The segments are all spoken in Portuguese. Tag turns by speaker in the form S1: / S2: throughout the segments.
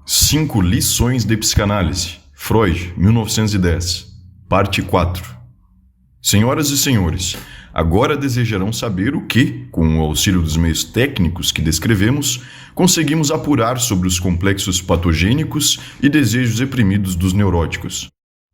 S1: 5 lições de psicanálise. Freud, 1910. Parte 4. Senhoras e senhores, agora desejarão saber o que, com o auxílio dos meios técnicos que descrevemos, conseguimos apurar sobre os complexos patogênicos e desejos reprimidos dos neuróticos.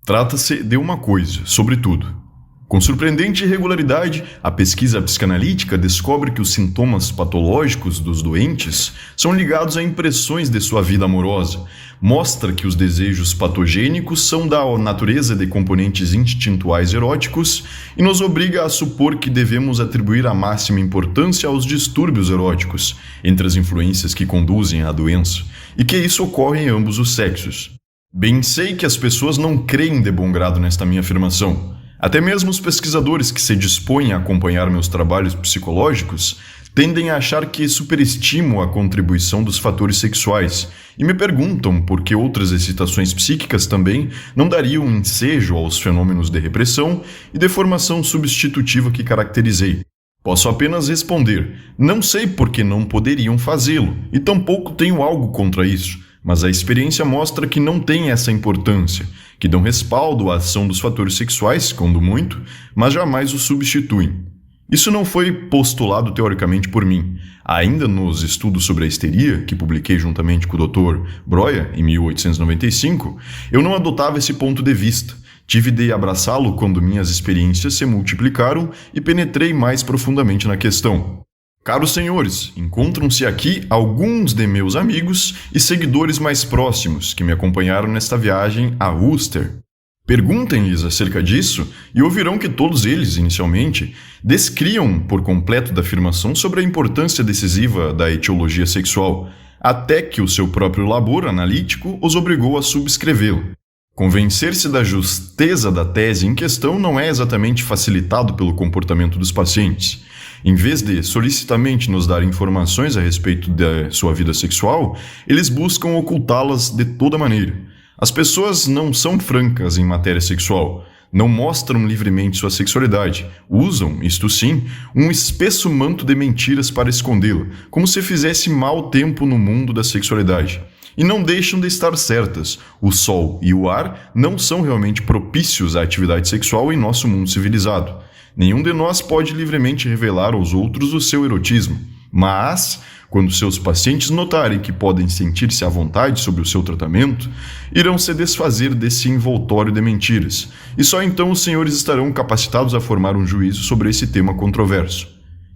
S1: Trata-se de uma coisa, sobretudo. Com surpreendente regularidade, a pesquisa psicanalítica descobre que os sintomas patológicos dos doentes são ligados a impressões de sua vida amorosa, mostra que os desejos patogênicos são da natureza de componentes instintuais eróticos e nos obriga a supor que devemos atribuir a máxima importância aos distúrbios eróticos, entre as influências que conduzem à doença, e que isso ocorre em ambos os sexos. Bem sei que as pessoas não creem de bom grado nesta minha afirmação. Até mesmo os pesquisadores que se dispõem a acompanhar meus trabalhos psicológicos tendem a achar que superestimo a contribuição dos fatores sexuais e me perguntam por que outras excitações psíquicas também não dariam ensejo aos fenômenos de repressão e deformação substitutiva que caracterizei. Posso apenas responder, não sei por que não poderiam fazê-lo e tampouco tenho algo contra isso. Mas a experiência mostra que não tem essa importância, que dão respaldo à ação dos fatores sexuais, quando muito, mas jamais os substituem. Isso não foi postulado teoricamente por mim. Ainda nos estudos sobre a histeria, que publiquei juntamente com o Dr. Breuer, em 1895, eu não adotava esse ponto de vista. Tive de abraçá-lo quando minhas experiências se multiplicaram e penetrei mais profundamente na questão. Caros senhores, encontram-se aqui alguns de meus amigos e seguidores mais próximos que me acompanharam nesta viagem a Worcester. Perguntem-lhes acerca disso e ouvirão que todos eles, inicialmente, descriam por completo da afirmação sobre a importância decisiva da etiologia sexual, até que o seu próprio labor analítico os obrigou a subscrevê-lo. Convencer-se da justeza da tese em questão não é exatamente facilitado pelo comportamento dos pacientes. Em vez de solicitamente nos dar informações a respeito da sua vida sexual, eles buscam ocultá-las de toda maneira. As pessoas não são francas em matéria sexual, não mostram livremente sua sexualidade, usam, isto sim, um espesso manto de mentiras para escondê-la, como se fizesse mau tempo no mundo da sexualidade. E não deixam de estar certas, o sol e o ar não são realmente propícios à atividade sexual em nosso mundo civilizado. Nenhum de nós pode livremente revelar aos outros o seu erotismo, mas, quando seus pacientes notarem que podem sentir-se à vontade sobre o seu tratamento, irão se desfazer desse envoltório de mentiras, e só então os senhores estarão capacitados a formar um juízo sobre esse tema controverso.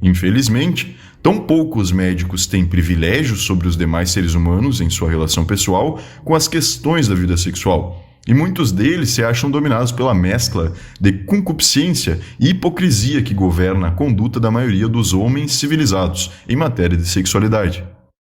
S1: Infelizmente, tão poucos médicos têm privilégios sobre os demais seres humanos em sua relação pessoal com as questões da vida sexual, e muitos deles se acham dominados pela mescla de concupiscência e hipocrisia que governa a conduta da maioria dos homens civilizados em matéria de sexualidade.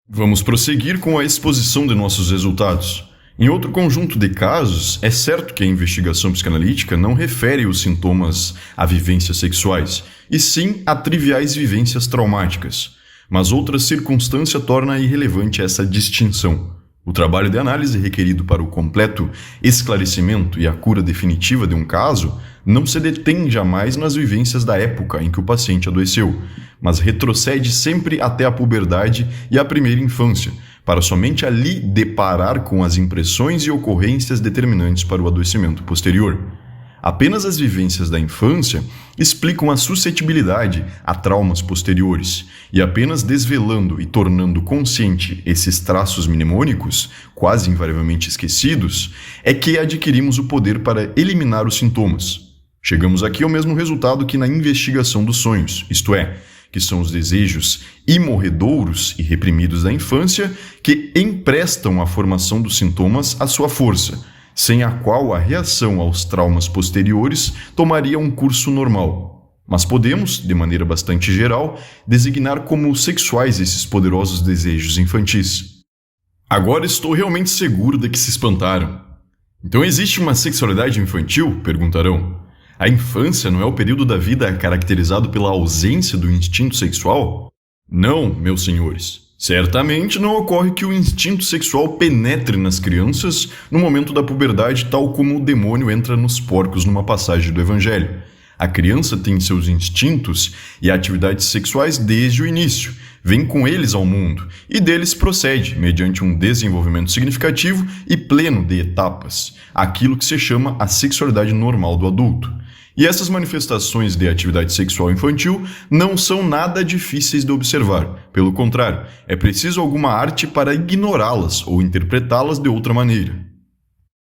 S1: Vamos prosseguir com a exposição de nossos resultados. Em outro conjunto de casos, é certo que a investigação psicanalítica não refere os sintomas a vivências sexuais, e sim a triviais vivências traumáticas. Mas outra circunstância torna irrelevante essa distinção. O trabalho de análise requerido para o completo esclarecimento e a cura definitiva de um caso não se detém jamais nas vivências da época em que o paciente adoeceu, mas retrocede sempre até a puberdade e a primeira infância, para somente ali deparar com as impressões e ocorrências determinantes para o adoecimento posterior. Apenas as vivências da infância explicam a suscetibilidade a traumas posteriores, e apenas desvelando e tornando consciente esses traços mnemônicos, quase invariavelmente esquecidos, é que adquirimos o poder para eliminar os sintomas. Chegamos aqui ao mesmo resultado que na investigação dos sonhos, isto é, que são os desejos imorredouros e reprimidos da infância que emprestam à formação dos sintomas a sua força, sem a qual a reação aos traumas posteriores tomaria um curso normal. Mas podemos, de maneira bastante geral, designar como sexuais esses poderosos desejos infantis. Agora estou realmente seguro de que se espantaram. Então existe uma sexualidade infantil? Perguntarão. A infância não é o período da vida caracterizado pela ausência do instinto sexual? Não, meus senhores. Certamente não ocorre que o instinto sexual penetre nas crianças no momento da puberdade, tal como o demônio entra nos porcos numa passagem do Evangelho. A criança tem seus instintos e atividades sexuais desde o início, vem com eles ao mundo e deles procede, mediante um desenvolvimento significativo e pleno de etapas, aquilo que se chama a sexualidade normal do adulto. E essas manifestações de atividade sexual infantil não são nada difíceis de observar. Pelo contrário, é preciso alguma arte para ignorá-las ou interpretá-las de outra maneira.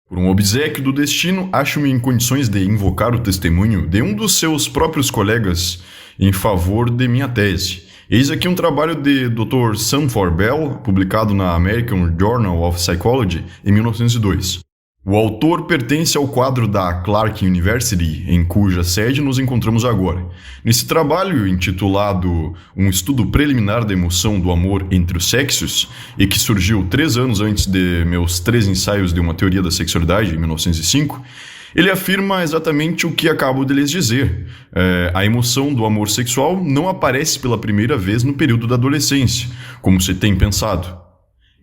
S1: Por um obséquio do destino, acho-me em condições de invocar o testemunho de um dos seus próprios colegas em favor de minha tese. Eis aqui um trabalho de Dr. Sanford Bell, publicado na American Journal of Psychology em 1902. O autor pertence ao quadro da Clark University, em cuja sede nos encontramos agora. Nesse trabalho, intitulado Um Estudo Preliminar da Emoção do Amor entre os Sexos, e que surgiu 3 anos antes de meus 3 ensaios de uma teoria da sexualidade, em 1905, ele afirma exatamente o que acabo de lhes dizer. A emoção do amor sexual não aparece pela primeira vez no período da adolescência, como se tem pensado.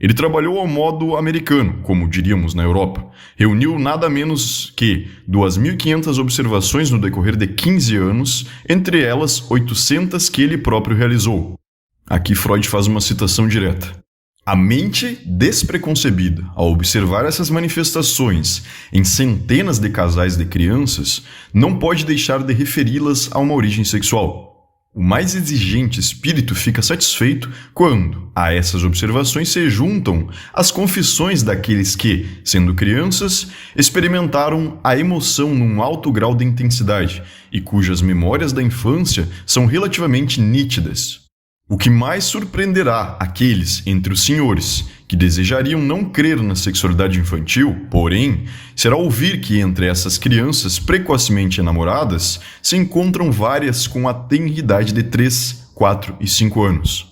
S1: Ele trabalhou ao modo americano, como diríamos na Europa. Reuniu nada menos que 2.500 observações no decorrer de 15 anos, entre elas 800 que ele próprio realizou. Aqui Freud faz uma citação direta. A mente despreconcebida, ao observar essas manifestações em centenas de casais de crianças, não pode deixar de referi-las a uma origem sexual. O mais exigente espírito fica satisfeito quando, a essas observações, se juntam as confissões daqueles que, sendo crianças, experimentaram a emoção num alto grau de intensidade e cujas memórias da infância são relativamente nítidas. O que mais surpreenderá aqueles entre os senhores que desejariam não crer na sexualidade infantil, porém, será ouvir que entre essas crianças precocemente enamoradas se encontram várias com a tenridade de 3, 4 e 5 anos.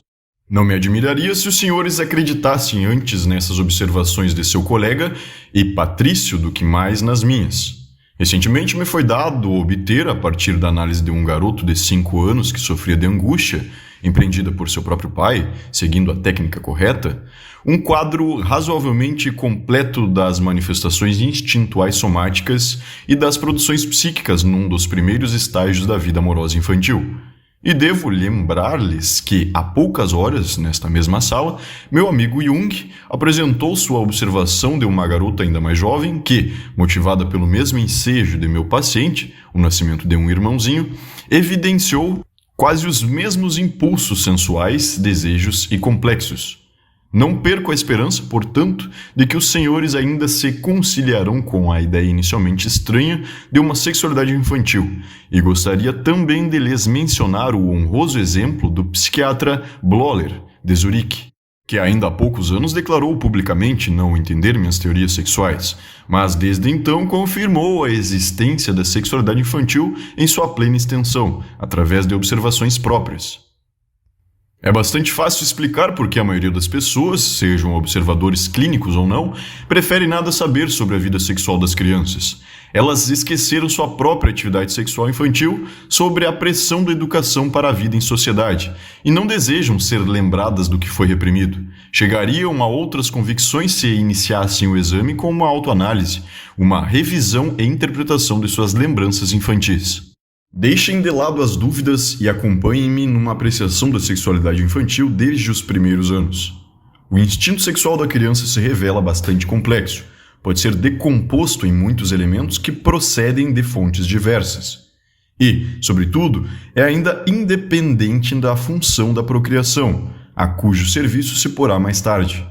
S1: Não me admiraria se os senhores acreditassem antes nessas observações de seu colega e Patrício do que mais nas minhas. Recentemente me foi dado obter, a partir da análise de um garoto de 5 anos que sofria de angústia, empreendida por seu próprio pai, seguindo a técnica correta, um quadro razoavelmente completo das manifestações instintuais somáticas e das produções psíquicas num dos primeiros estágios da vida amorosa infantil. E devo lembrar-lhes que, há poucas horas, nesta mesma sala, meu amigo Jung apresentou sua observação de uma garota ainda mais jovem que, motivada pelo mesmo ensejo de meu paciente, o nascimento de um irmãozinho, evidenciou quase os mesmos impulsos sensuais, desejos e complexos. Não perco a esperança, portanto, de que os senhores ainda se conciliarão com a ideia inicialmente estranha de uma sexualidade infantil, e gostaria também de lhes mencionar o honroso exemplo do psiquiatra Blöller, de Zurique, que ainda há poucos anos declarou publicamente não entender minhas teorias sexuais, mas desde então confirmou a existência da sexualidade infantil em sua plena extensão, através de observações próprias. É bastante fácil explicar por que a maioria das pessoas, sejam observadores clínicos ou não, prefere nada saber sobre a vida sexual das crianças. Elas esqueceram sua própria atividade sexual infantil sobre a pressão da educação para a vida em sociedade e não desejam ser lembradas do que foi reprimido. Chegariam a outras convicções se iniciassem o exame com uma autoanálise, uma revisão e interpretação de suas lembranças infantis. Deixem de lado as dúvidas e acompanhem-me numa apreciação da sexualidade infantil desde os primeiros anos. O instinto sexual da criança se revela bastante complexo. Pode ser decomposto em muitos elementos que procedem de fontes diversas. E, sobretudo, é ainda independente da função da procriação, a cujo serviço se porá mais tarde.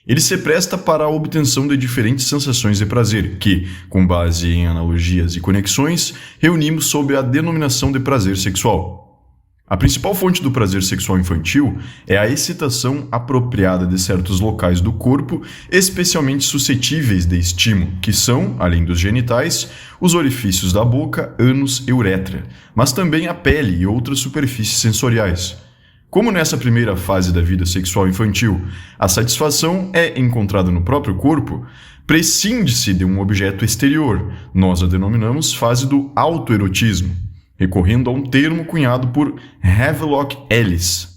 S1: Ele se presta para a obtenção de diferentes sensações de prazer, que, com base em analogias e conexões, reunimos sob a denominação de prazer sexual. A principal fonte do prazer sexual infantil é a excitação apropriada de certos locais do corpo especialmente suscetíveis de estímulo, que são, além dos genitais, os orifícios da boca, ânus e uretra, mas também a pele e outras superfícies sensoriais. Como nessa primeira fase da vida sexual infantil, a satisfação é encontrada no próprio corpo, prescinde-se de um objeto exterior. Nós a denominamos fase do autoerotismo, recorrendo a um termo cunhado por Havelock Ellis.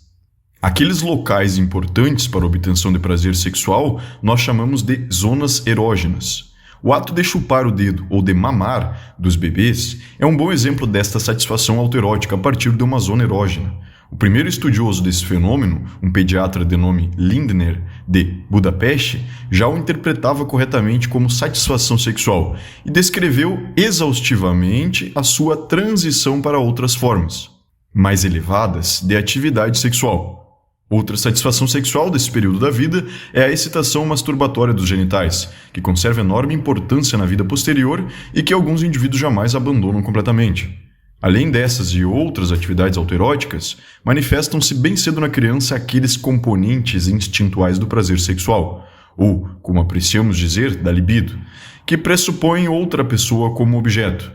S1: Aqueles locais importantes para a obtenção de prazer sexual nós chamamos de zonas erógenas. O ato de chupar o dedo ou de mamar dos bebês é um bom exemplo desta satisfação autoerótica a partir de uma zona erógena. O primeiro estudioso desse fenômeno, um pediatra de nome Lindner, de Budapeste, já o interpretava corretamente como satisfação sexual e descreveu exaustivamente a sua transição para outras formas, mais elevadas, de atividade sexual. Outra satisfação sexual desse período da vida é a excitação masturbatória dos genitais, que conserva enorme importância na vida posterior e que alguns indivíduos jamais abandonam completamente. Além dessas e outras atividades autoeróticas, manifestam-se bem cedo na criança aqueles componentes instintuais do prazer sexual, ou, como apreciamos dizer, da libido, que pressupõem outra pessoa como objeto.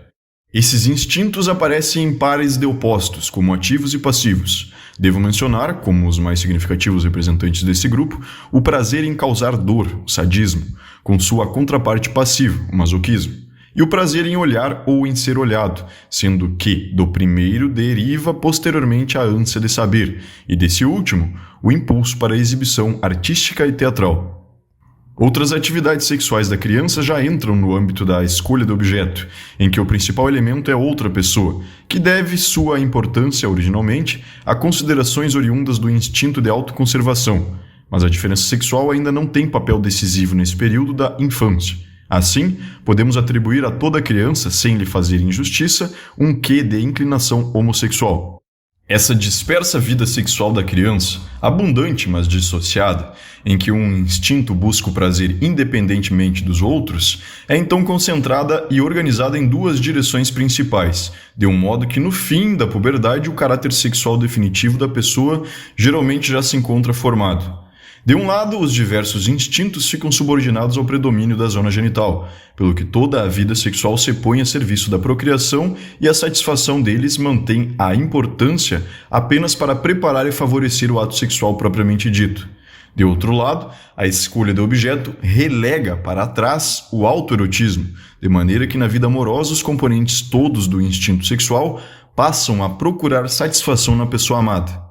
S1: Esses instintos aparecem em pares de opostos, como ativos e passivos. Devo mencionar, como os mais significativos representantes desse grupo, o prazer em causar dor, o sadismo, com sua contraparte passiva, o masoquismo, e o prazer em olhar ou em ser olhado, sendo que do primeiro deriva posteriormente a ânsia de saber, e desse último, o impulso para a exibição artística e teatral. Outras atividades sexuais da criança já entram no âmbito da escolha do objeto, em que o principal elemento é outra pessoa, que deve sua importância originalmente a considerações oriundas do instinto de autoconservação, mas a diferença sexual ainda não tem papel decisivo nesse período da infância. Assim, podemos atribuir a toda criança, sem lhe fazer injustiça, um quê de inclinação homossexual. Essa dispersa vida sexual da criança, abundante mas dissociada, em que um instinto busca o prazer independentemente dos outros, é então concentrada e organizada em duas direções principais, de um modo que no fim da puberdade o caráter sexual definitivo da pessoa geralmente já se encontra formado. De um lado, os diversos instintos ficam subordinados ao predomínio da zona genital, pelo que toda a vida sexual se põe a serviço da procriação e a satisfação deles mantém a importância apenas para preparar e favorecer o ato sexual propriamente dito. De outro lado, a escolha do objeto relega para trás o autoerotismo, de maneira que na vida amorosa os componentes todos do instinto sexual passam a procurar satisfação na pessoa amada.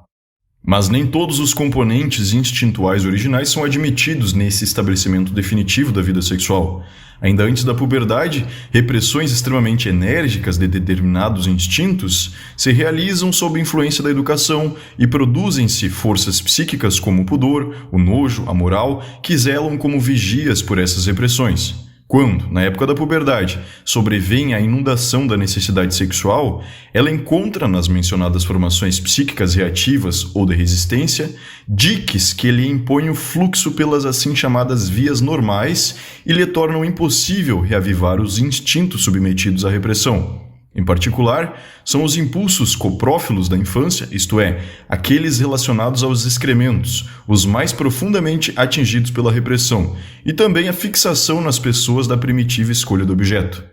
S1: Mas nem todos os componentes instintuais originais são admitidos nesse estabelecimento definitivo da vida sexual. Ainda antes da puberdade, repressões extremamente enérgicas de determinados instintos se realizam sob influência da educação e produzem-se forças psíquicas como o pudor, o nojo, a moral, que zelam como vigias por essas repressões. Quando, na época da puberdade, sobrevém a inundação da necessidade sexual, ela encontra nas mencionadas formações psíquicas reativas ou de resistência diques que lhe impõem o fluxo pelas assim chamadas vias normais e lhe tornam impossível reavivar os instintos submetidos à repressão. Em particular, são os impulsos coprófilos da infância, isto é, aqueles relacionados aos excrementos, os mais profundamente atingidos pela repressão, e também a fixação nas pessoas da primitiva escolha do objeto.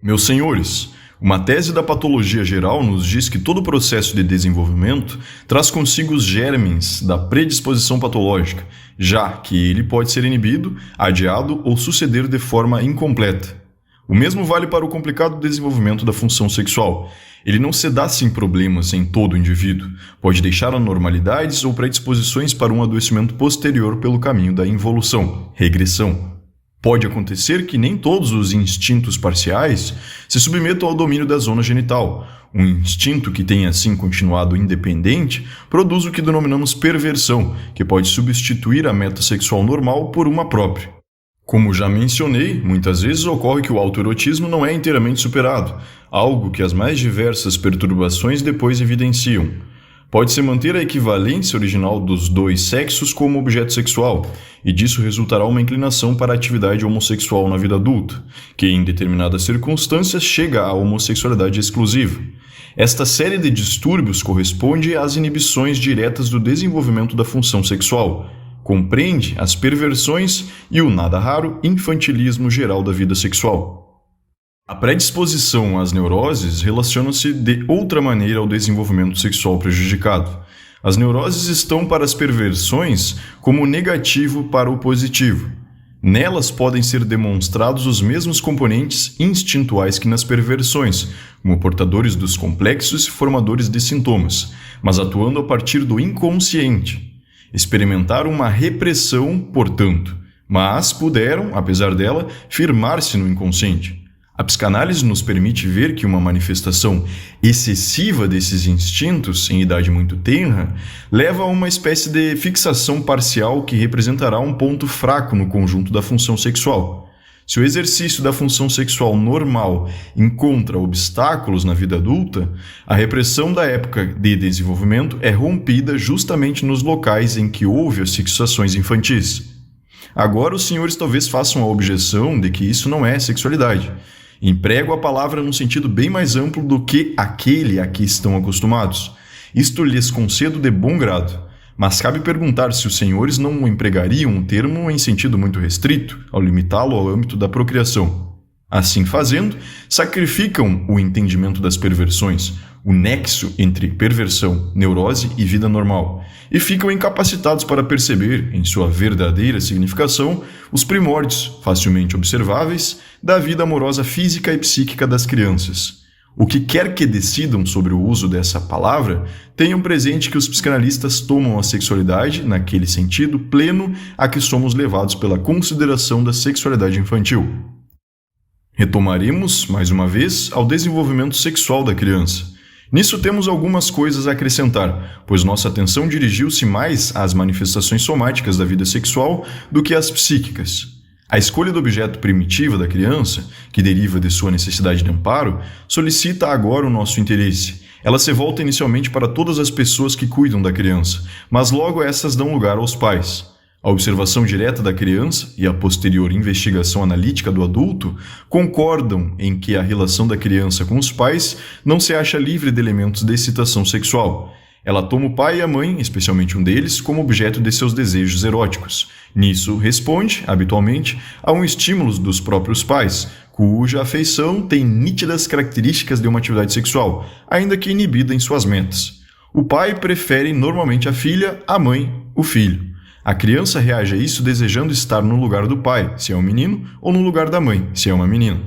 S1: Meus senhores, uma tese da patologia geral nos diz que todo processo de desenvolvimento traz consigo os germens da predisposição patológica, já que ele pode ser inibido, adiado ou suceder de forma incompleta. O mesmo vale para o complicado desenvolvimento da função sexual. Ele não se dá sem problemas em todo o indivíduo. Pode deixar anormalidades ou predisposições para um adoecimento posterior pelo caminho da involução, regressão. Pode acontecer que nem todos os instintos parciais se submetam ao domínio da zona genital. Um instinto que tenha assim continuado independente produz o que denominamos perversão, que pode substituir a meta sexual normal por uma própria. Como já mencionei, muitas vezes ocorre que o autoerotismo não é inteiramente superado, algo que as mais diversas perturbações depois evidenciam. Pode-se manter a equivalência original dos dois sexos como objeto sexual, e disso resultará uma inclinação para a atividade homossexual na vida adulta, que em determinadas circunstâncias chega à homossexualidade exclusiva. Esta série de distúrbios corresponde às inibições diretas do desenvolvimento da função sexual, compreende as perversões e o nada raro infantilismo geral da vida sexual. A predisposição às neuroses relaciona-se de outra maneira ao desenvolvimento sexual prejudicado. As neuroses estão para as perversões como negativo para o positivo. Nelas podem ser demonstrados os mesmos componentes instintuais que nas perversões, como portadores dos complexos e formadores de sintomas, mas atuando a partir do inconsciente. Experimentaram uma repressão, portanto, mas puderam, apesar dela, firmar-se no inconsciente. A psicanálise nos permite ver que uma manifestação excessiva desses instintos em idade muito tenra leva a uma espécie de fixação parcial que representará um ponto fraco no conjunto da função sexual. Se o exercício da função sexual normal encontra obstáculos na vida adulta, a repressão da época de desenvolvimento é rompida justamente nos locais em que houve as fixações infantis. Agora os senhores talvez façam a objeção de que isso não é sexualidade. Emprego a palavra num sentido bem mais amplo do que aquele a que estão acostumados. Isto lhes concedo de bom grado. Mas cabe perguntar se os senhores não empregariam um termo em sentido muito restrito, ao limitá-lo ao âmbito da procriação. Assim fazendo, sacrificam o entendimento das perversões, o nexo entre perversão, neurose e vida normal, e ficam incapacitados para perceber, em sua verdadeira significação, os primórdios, facilmente observáveis, da vida amorosa física e psíquica das crianças. O que quer que decidam sobre o uso dessa palavra, tenham presente que os psicanalistas tomam a sexualidade, naquele sentido pleno a que somos levados pela consideração da sexualidade infantil. Retomaremos, mais uma vez, ao desenvolvimento sexual da criança. Nisso temos algumas coisas a acrescentar, pois nossa atenção dirigiu-se mais às manifestações somáticas da vida sexual do que às psíquicas. A escolha do objeto primitiva da criança, que deriva de sua necessidade de amparo, solicita agora o nosso interesse. Ela se volta inicialmente para todas as pessoas que cuidam da criança, mas logo essas dão lugar aos pais. A observação direta da criança e a posterior investigação analítica do adulto concordam em que a relação da criança com os pais não se acha livre de elementos de excitação sexual. Ela toma o pai e a mãe, especialmente um deles, como objeto de seus desejos eróticos. Nisso responde, habitualmente, a um estímulo dos próprios pais, cuja afeição tem nítidas características de uma atividade sexual, ainda que inibida em suas metas. O pai prefere normalmente a filha, a mãe, o filho. A criança reage a isso desejando estar no lugar do pai, se é um menino, ou no lugar da mãe, se é uma menina.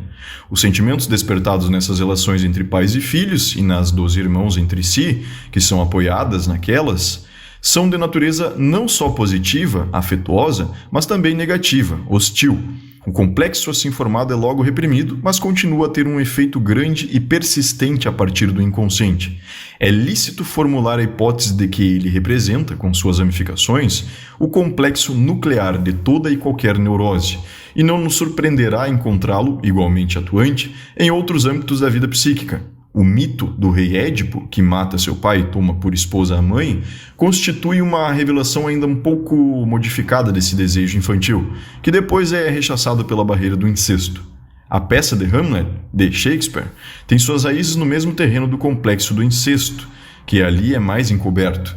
S1: Os sentimentos despertados nessas relações entre pais e filhos e nas dos irmãos entre si, que são apoiadas naquelas, são de natureza não só positiva, afetuosa, mas também negativa, hostil. O complexo assim formado é logo reprimido, mas continua a ter um efeito grande e persistente a partir do inconsciente. É lícito formular a hipótese de que ele representa, com suas ramificações, o complexo nuclear de toda e qualquer neurose, e não nos surpreenderá encontrá-lo, igualmente atuante, em outros âmbitos da vida psíquica. O mito do rei Édipo, que mata seu pai e toma por esposa a mãe, constitui uma revelação ainda um pouco modificada desse desejo infantil, que depois é rechaçado pela barreira do incesto. A peça de Hamlet, de Shakespeare, tem suas raízes no mesmo terreno do complexo do incesto, que ali é mais encoberto.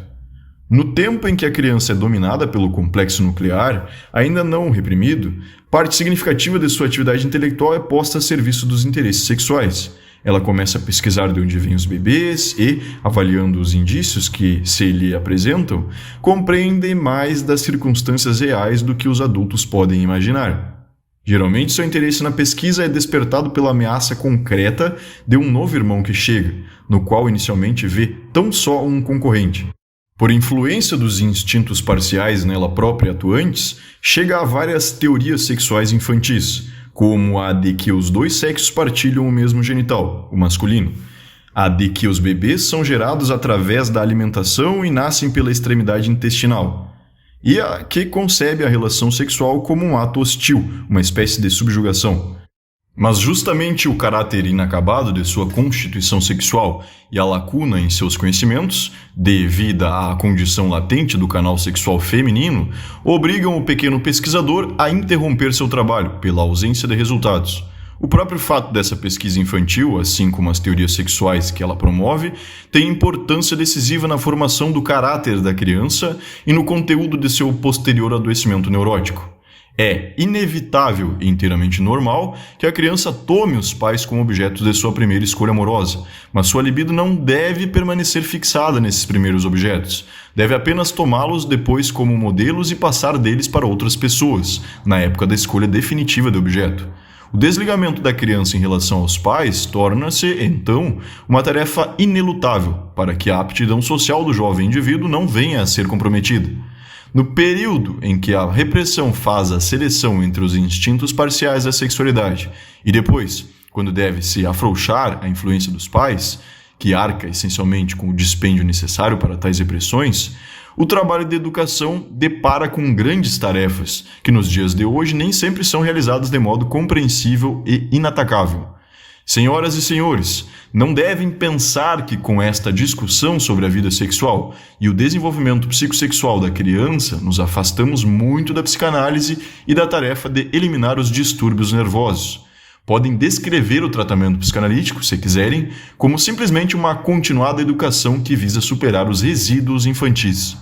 S1: No tempo em que a criança é dominada pelo complexo nuclear, ainda não reprimido, parte significativa de sua atividade intelectual é posta a serviço dos interesses sexuais. Ela começa a pesquisar de onde vêm os bebês e, avaliando os indícios que se lhe apresentam, compreende mais das circunstâncias reais do que os adultos podem imaginar. Geralmente, seu interesse na pesquisa é despertado pela ameaça concreta de um novo irmão que chega, no qual inicialmente vê tão só um concorrente. Por influência dos instintos parciais nela própria atuantes, chega a várias teorias sexuais infantis, como a de que os dois sexos partilham o mesmo genital, o masculino, a de que os bebês são gerados através da alimentação e nascem pela extremidade intestinal, e a que concebe a relação sexual como um ato hostil, uma espécie de subjugação. Mas justamente o caráter inacabado de sua constituição sexual e a lacuna em seus conhecimentos, devida à condição latente do canal sexual feminino, obrigam o pequeno pesquisador a interromper seu trabalho pela ausência de resultados. O próprio fato dessa pesquisa infantil, assim como as teorias sexuais que ela promove, tem importância decisiva na formação do caráter da criança e no conteúdo de seu posterior adoecimento neurótico. É inevitável e inteiramente normal que a criança tome os pais como objetos de sua primeira escolha amorosa, mas sua libido não deve permanecer fixada nesses primeiros objetos. Deve apenas tomá-los depois como modelos e passar deles para outras pessoas, na época da escolha definitiva do objeto. O desligamento da criança em relação aos pais torna-se, então, uma tarefa inelutável para que a aptidão social do jovem indivíduo não venha a ser comprometida. No período em que a repressão faz a seleção entre os instintos parciais da sexualidade e depois, quando deve-se afrouxar a influência dos pais, que arca essencialmente com o dispêndio necessário para tais repressões, o trabalho de educação depara com grandes tarefas, que nos dias de hoje nem sempre são realizadas de modo compreensível e inatacável. Senhoras e senhores, não devem pensar que com esta discussão sobre a vida sexual e o desenvolvimento psicossexual da criança nos afastamos muito da psicanálise e da tarefa de eliminar os distúrbios nervosos. Podem descrever o tratamento psicanalítico, se quiserem, como simplesmente uma continuada educação que visa superar os resíduos infantis.